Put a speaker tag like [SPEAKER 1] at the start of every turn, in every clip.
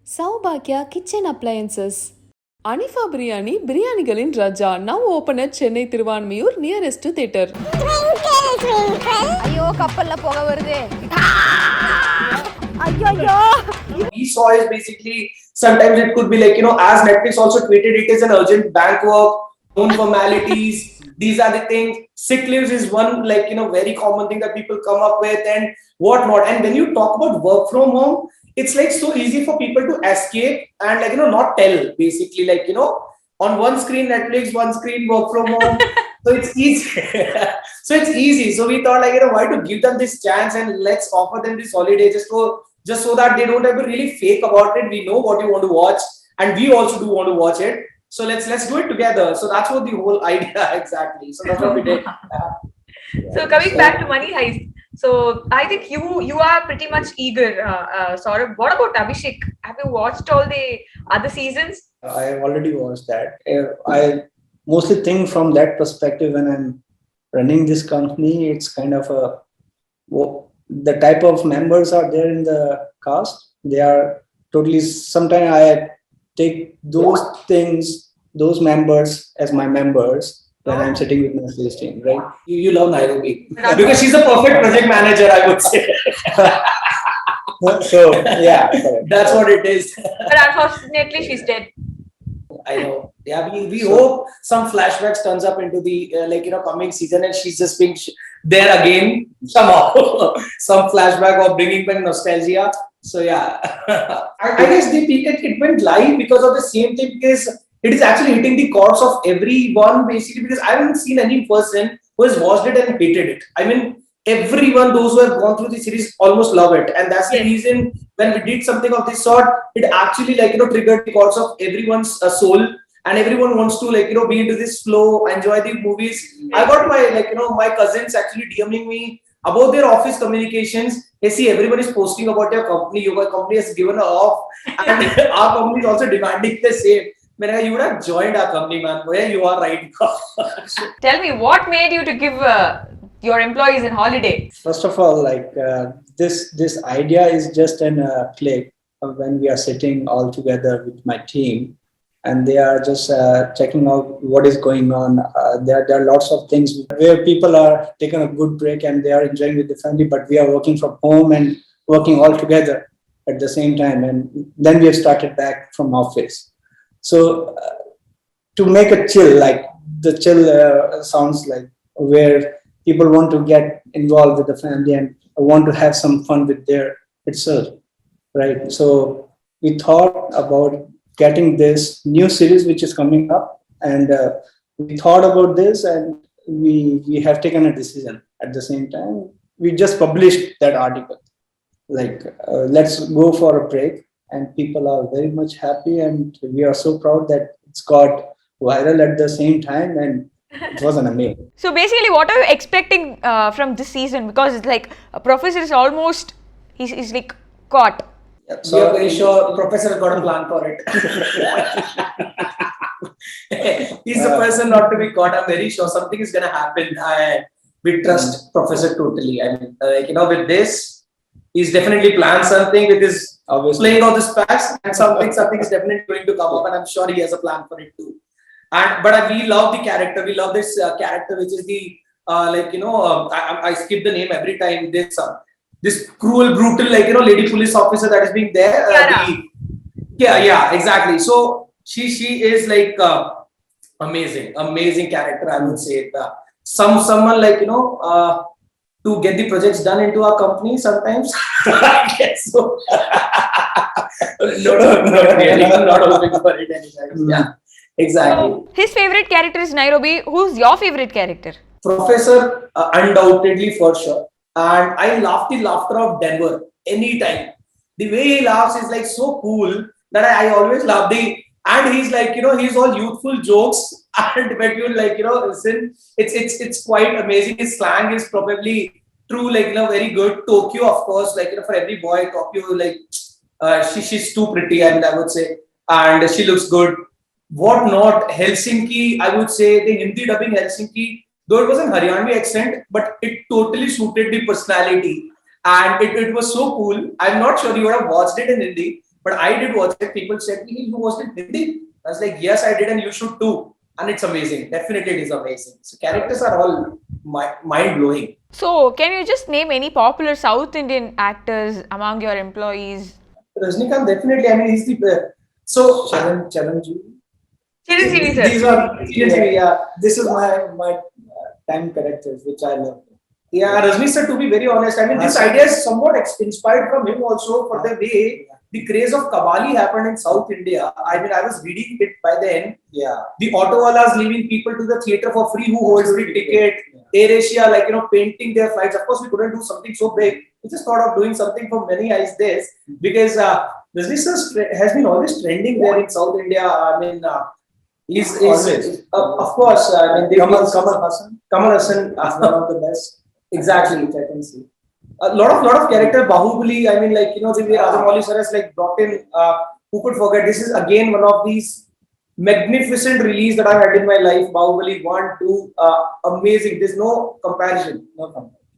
[SPEAKER 1] Sowbaghya Kitchen Appliances. Anifa Biryani, Biryanigalin Raja, now open at Chennai Thiruvanmiyur nearest to theatre.
[SPEAKER 2] Twinkle, twinkle. Ayyo, couple la poga varudhe. Ayyo.
[SPEAKER 3] We saw is basically sometimes it could be like, as Netflix also tweeted, it is an urgent bank work, known formalities. These are the things. Sick leaves is one very common thing that people come up with and whatnot. And when you talk about work from home, it's like so easy for people to escape and not tell basically on one screen Netflix, one screen work from home. So it's easy. So we thought why to give them this chance and let's offer them this holiday just so that they don't have to really fake about it. We know what you want to watch and we also do want to watch it. So let's do it together. So that's what the whole idea exactly. So that's what we did.
[SPEAKER 4] So coming back to Money Heist. So I think you are pretty much eager, Saurabh. What about Abhishek? Have you watched all the other seasons?
[SPEAKER 5] I have already watched that. I mostly think from that perspective when I'm running this company, it's kind of the type of members are there in the cast. They are totally, sometimes I take those things, those members as my members when I'm sitting with my sales team, right?
[SPEAKER 3] You love Nairobi because she's a perfect project manager, I would say.
[SPEAKER 5] So yeah,
[SPEAKER 3] that's what it is.
[SPEAKER 4] But unfortunately, she's dead.
[SPEAKER 3] I know. Yeah, we hope some flashbacks turns up into the coming season and she's just being there again somehow. Some flashback of bringing back nostalgia. So yeah, I guess it went live because of the same thing, because it is actually hitting the chords of everyone basically, because I haven't seen any person who has watched it and hated it. I mean, everyone, those who have gone through the series almost love it. And that's the reason when we did something of this sort, it actually triggered the chords of everyone's soul. And everyone wants to be into this flow, enjoy the movies. I got my my cousins actually DMing me about their office communications. Hey, see, everyone is posting about your company. Your company has given off, and our company is also demanding the same. You would have joined our company, man. Where you are right now.
[SPEAKER 4] Tell me, what made you to give your employees a holiday?
[SPEAKER 5] First of all, this idea is just an click when we are sitting all together with my team, and they are just checking out what is going on. There are lots of things where people are taking a good break and they are enjoying with the family, but we are working from home and working all together at the same time. And then we have started back from office. So to make it chill, the chill sounds like where people want to get involved with the family and want to have some fun with their itself, right? So we thought about getting this new series which is coming up, and we thought about this and we have taken a decision at the same time. We just published that article, let's go for a break. And people are very much happy, and we are so proud that it's got viral at the same time, and it was an amazing.
[SPEAKER 4] So basically, what are you expecting from this season? Because it's like a professor is almost he's caught.
[SPEAKER 3] Yeah, so we are very sure Professor has got a plan for it. He's the person not to be caught. I'm very sure something is gonna happen. We trust Professor totally. I mean, with this. He's definitely planned something with his playing out the past, and something is definitely going to come up, and I'm sure he has a plan for it too. But we love the character. We love this character, which is the I skip the name every time. This cruel, brutal lady police officer that is being there. Yeah, exactly. So she is amazing character. I would say someone to get the projects done into our company sometimes. I guess so. Not really. I'm not hoping for it anytime. Yeah, exactly.
[SPEAKER 4] So, his favorite character is Nairobi. Who's your favorite character?
[SPEAKER 3] Professor, undoubtedly for sure. And I love the laughter of Denver anytime. The way he laughs is so cool that I always love and he's he's all youthful jokes. And when you listen, it's quite amazing. His slang is probably true, very good. Tokyo, of course, for every boy, Tokyo, she's too pretty, and I would say, and she looks good. What not? Helsinki, I would say the Hindi dubbing Helsinki, though it was an Haryanvi accent, but it totally suited the personality, and it was so cool. I'm not sure you would have watched it in Hindi, But I did watch it. People said, "You watched it Hindi?" I was like, "Yes, I did, and you should too." And it's amazing. Definitely, it is amazing. So characters are all mind blowing.
[SPEAKER 4] So, can you just name any popular South Indian actors among your employees?
[SPEAKER 3] Rajnikant, definitely. I mean, he's the so
[SPEAKER 5] Charanjit.
[SPEAKER 4] Chiranjeevi sir.
[SPEAKER 3] these are yeah.
[SPEAKER 5] This is my time characters, which I love.
[SPEAKER 3] Yeah, Rajni sir, to be very honest, I mean, this idea is somewhat inspired from him also for the way the craze of Qawwali happened in South India. I mean, I was reading it by then.
[SPEAKER 5] Yeah.
[SPEAKER 3] The auto walas leaving people to the theater for free who holds the ticket. AirAsia, like, painting their flights. Of course, we couldn't do something so big. We just thought of doing something for Money Heist this because Rajni sir has been always trending there in South India. I mean, he's of course, I mean, Kamal Hassan is one of the best. Exactly, which I can see. A lot of character. Bahubali, I mean, like, the way Rajamouli sir has like brought in, who could forget? This is again one of these magnificent release that I've had in my life. Bahubali 1, 2, amazing. There's no comparison.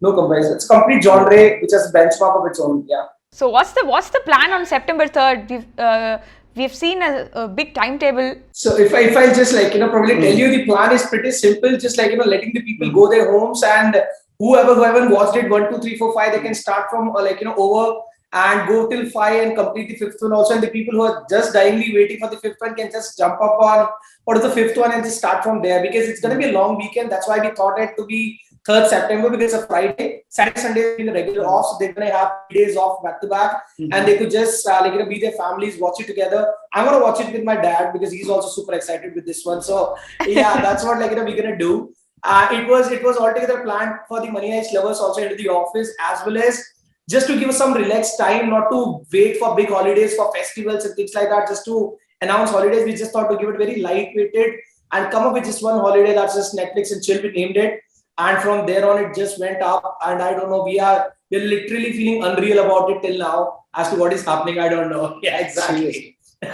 [SPEAKER 3] No comparison. It's complete genre, which has benchmark of its own. Yeah.
[SPEAKER 4] So, what's the plan on September 3rd? We've seen a big timetable.
[SPEAKER 3] So if I just like, probably tell you, the plan is pretty simple. Just like, letting the people go their homes, and whoever who haven't watched it 1, 2, 3, 4, 5, they can start from over and go till 5 and complete the fifth one also. And the people who are just dyingly waiting for the fifth one can just jump up on what is the fifth one and just start from there, because it's going to be a long weekend. That's why we thought it to be 3rd September, because it's a Friday. Saturday, Sunday being the regular off, so they're going to have 3 days off back to back, and they could just be their families, watch it together. I'm going to watch it with my dad because he's also super excited with this one. So yeah, that's what we're going to do. It was altogether planned for the Money Heist lovers also into the office, as well as just to give us some relaxed time, not to wait for big holidays, for festivals and things like that, just to announce holidays. We just thought to give it very lightweighted and come up with just one holiday that's just Netflix and chill, we named it. And from there on, it just went up. And I don't know, we're literally feeling unreal about it till now as to what is happening. I don't know. Yeah, exactly.
[SPEAKER 4] So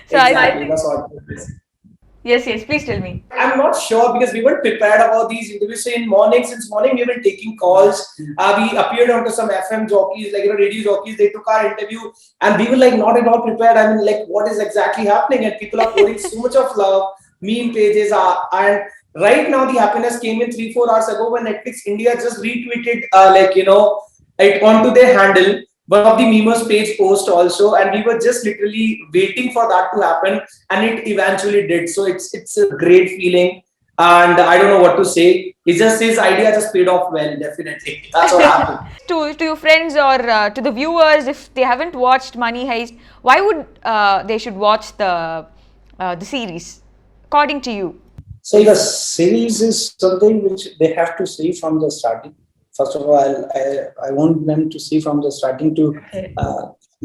[SPEAKER 3] exactly. That's what it is.
[SPEAKER 4] Yes, please tell me.
[SPEAKER 3] I'm not sure because we weren't prepared about these interviews. So since morning, we've been taking calls. We appeared onto some FM jockeys, radio jockeys. They took our interview and we were like not at all prepared. I mean, like, what is exactly happening? And people are pouring so much of love. Meme pages are, and right now the happiness came in 3-4 hours ago when Netflix India just retweeted it onto their handle. One of the memers page post also, and we were just literally waiting for that to happen, and it eventually did. So it's a great feeling, and I don't know what to say. It's just his idea just paid off well, definitely. That's what happened.
[SPEAKER 4] To your friends or to the viewers, if they haven't watched Money Heist, why would they should watch the series, according to you?
[SPEAKER 5] So the series is something which they have to see from the starting. First of all, I want them to see from the starting to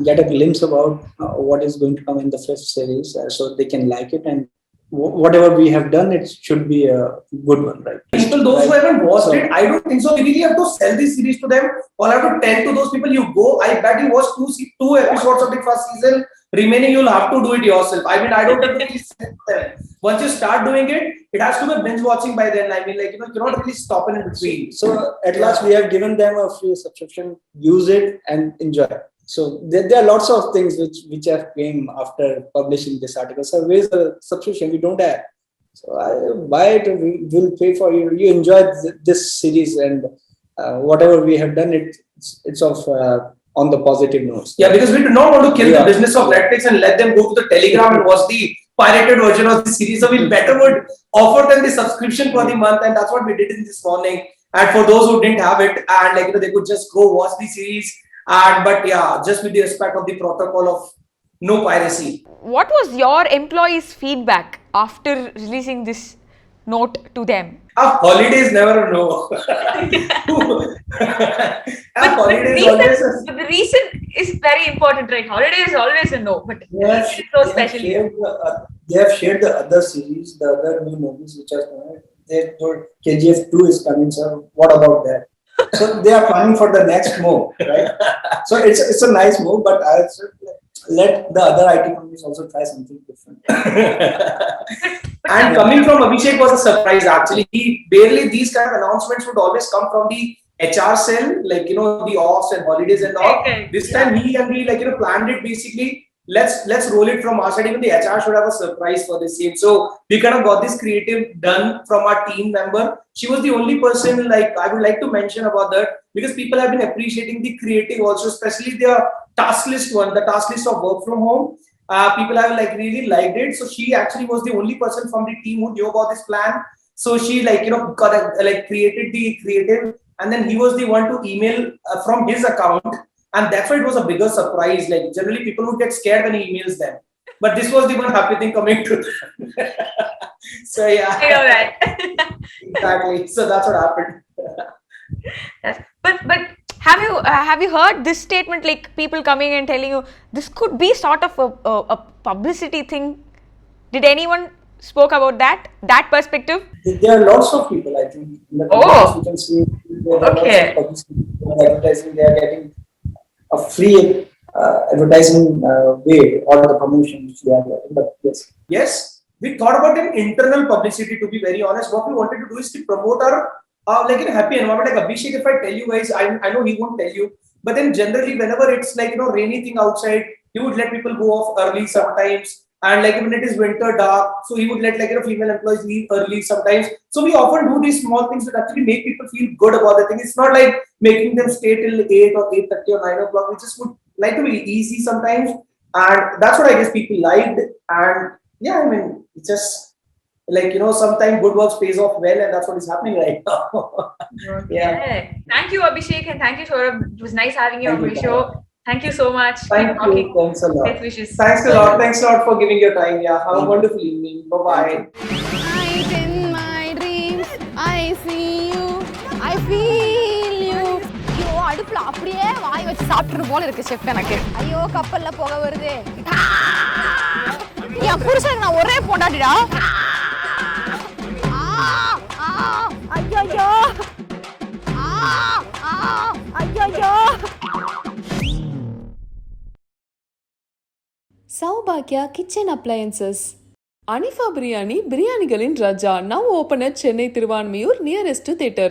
[SPEAKER 5] get a glimpse about what is going to come in the 5th series, so they can like it, and whatever we have done, it should be a good one, right?
[SPEAKER 3] People, those who haven't watched it, I don't think so. We really have to sell this series to them, or have to tell to those people, you go. I bet you watch 2 episodes of the first season. Remaining, you'll have to do it yourself. I mean, I don't have to really sell them. Once you start doing it, it has to be binge watching by then. I mean, like, you're not really stopping in between.
[SPEAKER 5] So at last, we have given them a free subscription. Use it and enjoy. So there are lots of things which have came after publishing this article. So where's the subscription? We don't have. So I buy it. We'll pay for you. You enjoy this series, and whatever we have done, it's of on the positive notes.
[SPEAKER 3] Yeah, because we do not want to kill the business of Netflix and let them go to the Telegram and watch the pirated version of the series. So we better would offer them the subscription for the month, and that's what we did in this morning. And for those who didn't have it, and they could just go watch the series. But yeah, just with the respect of the protocol of no piracy.
[SPEAKER 4] What was your employees' feedback after releasing this note to them?
[SPEAKER 3] Holidays never a no.
[SPEAKER 4] The reason is very important, right? Holiday is always a no, but
[SPEAKER 5] yes,
[SPEAKER 4] it's so special.
[SPEAKER 5] They have shared the other series, the other new movies which are coming. They told KGF 2 is coming, sir. What about that? So they are planning for the next move, right? So it's a nice move, but I let the other IT companies also try something different.
[SPEAKER 3] And coming from Abhishek was a surprise actually. These kind of announcements would always come from the HR cell, like the offs and holidays and all.
[SPEAKER 4] Okay.
[SPEAKER 3] This time he and we planned it basically. Let's roll it from our side. Even the HR should have a surprise for this scene. So we kind of got this creative done from our team member. She was the only person, like I would like to mention about that, because people have been appreciating the creative also, especially the task list one, the task list of work from home. People have like really liked it. So she actually was the only person from the team who knew about this plan. So she got created the creative, and then he was the one to email from his account. And that's why it was a bigger surprise. Like generally people would get scared when he emails them, but this was the one happy thing coming to them. So yeah,
[SPEAKER 4] I know that.
[SPEAKER 3] exactly. So that's what happened.
[SPEAKER 4] Yes. But have you heard this statement, like people coming and telling you this could be sort of a publicity thing? Did anyone spoke about that perspective?
[SPEAKER 5] There are lots of people, I think. In the
[SPEAKER 4] Oh.
[SPEAKER 5] comments you can see there are
[SPEAKER 4] Okay.
[SPEAKER 5] lots of publicity, advertising. They are getting a free advertising way or the promotion which they are getting. But
[SPEAKER 3] Yes, we thought about an internal publicity, to be very honest. What we wanted to do is to promote our like in a happy environment. Like Abhishek, if I tell you guys, I know he won't tell you, but then generally whenever it's like rainy thing outside, he would let people go off early sometimes. And like when it is winter dark, so he would let female employees leave early sometimes. So we often do these small things that actually make people feel good about the thing. It's not like making them stay till 8 or 8:30 or 9 o'clock. We just would like to be easy sometimes, and that's what I guess people liked. And yeah, I mean, it's just like sometimes good work pays off well, and that's what is happening right now. Yeah.
[SPEAKER 4] Thank you, Abhishek, and thank you, Saurabh. It was nice having you
[SPEAKER 3] Thank
[SPEAKER 4] on
[SPEAKER 3] you,
[SPEAKER 4] my show. Thank you so much.
[SPEAKER 3] Thank
[SPEAKER 4] Keep
[SPEAKER 3] you.
[SPEAKER 4] talking.
[SPEAKER 3] Thanks a lot.
[SPEAKER 4] Best wishes.
[SPEAKER 3] Thanks a lot. Thanks a lot for giving your time. Yeah. Have a wonderful evening. Bye bye.
[SPEAKER 2] Night in my dreams, I see you, I feel you. ஐயோ அடுப்புல அப்படியே வாய் வச்சு சாப்பிட்டுற போல இருக்கு chef எனக்கு. ஐயோ கப்பல்ல புகை வருது. என் புருஷனுக்கு நான் ஒரே பொண்டாட்டிடா. ஐயோ ஐயோ.
[SPEAKER 1] Sowbaghya kitchen appliances. Anifa biryani, biryanigalin raja, now open at Chennai Thiruvanmiyur nearest to theatre.